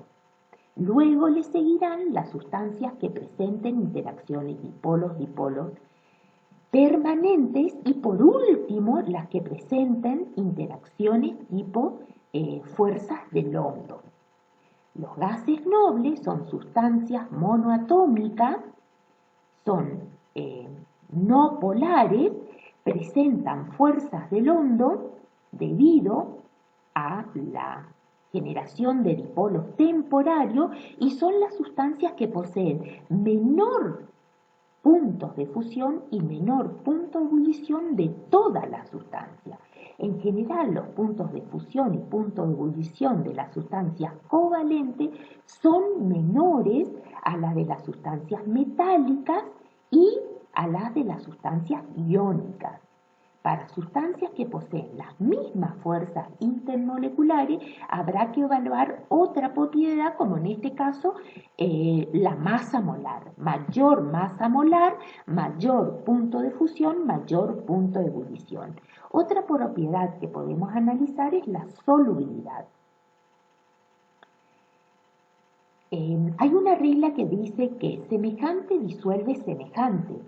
Luego le seguirán las sustancias que presenten interacciones dipolos-dipolos permanentes y por último las que presenten interacciones tipo fuerzas de London. Los gases nobles son sustancias monoatómicas, son no polares, presentan fuerzas de London debido a la generación de dipolos temporarios y son las sustancias que poseen menor puntos de fusión y menor punto de ebullición de todas las sustancias. En general, los puntos de fusión y puntos de ebullición de las sustancias covalentes son menores a las de las sustancias metálicas y a las de las sustancias iónicas. Para sustancias que poseen las mismas fuerzas intermoleculares, habrá que evaluar otra propiedad, como en este caso la masa molar. Mayor masa molar, mayor punto de fusión, mayor punto de ebullición. Otra propiedad que podemos analizar es la solubilidad. Hay una regla que dice que semejante disuelve semejante.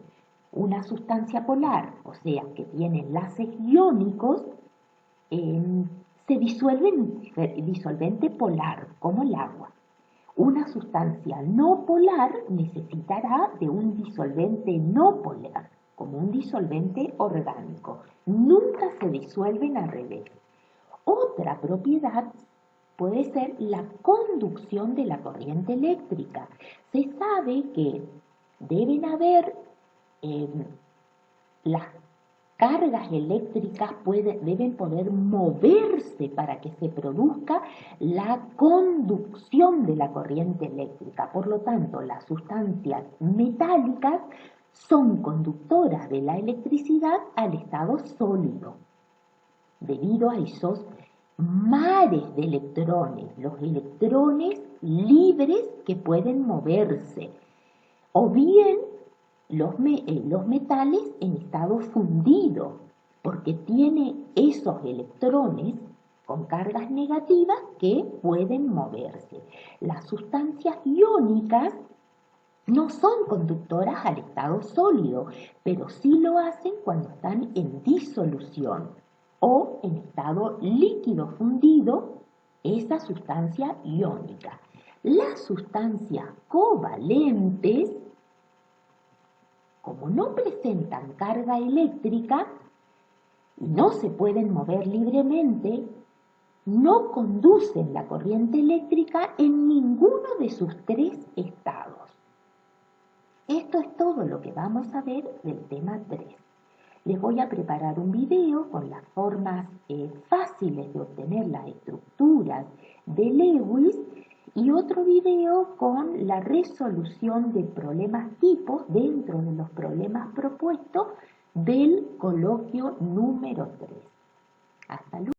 Una sustancia polar, o sea, que tiene enlaces iónicos, se disuelve en disolvente polar, como el agua. Una sustancia no polar necesitará de un disolvente no polar, como un disolvente orgánico. Nunca se disuelven al revés. Otra propiedad puede ser la conducción de la corriente eléctrica. Se sabe que deben haber las cargas eléctricas deben poder moverse para que se produzca la conducción de la corriente eléctrica. Por lo tanto, las sustancias metálicas son conductoras de la electricidad al estado sólido, debido a esos mares de electrones, los electrones libres que pueden moverse, o bien los metales en estado fundido, porque tiene esos electrones con cargas negativas que pueden moverse. Las sustancias iónicas no son conductoras al estado sólido, pero sí lo hacen cuando están en disolución o en estado líquido fundido, esa sustancia iónica. Las sustancias covalentes, como no presentan carga eléctrica y no se pueden mover libremente, no conducen la corriente eléctrica en ninguno de sus tres estados. Esto es todo lo que vamos a ver del tema 3. Les voy a preparar un video con las formas fáciles de obtener las estructuras de Lewis y otro video con la resolución de problemas tipos dentro de los problemas propuestos del coloquio número 3.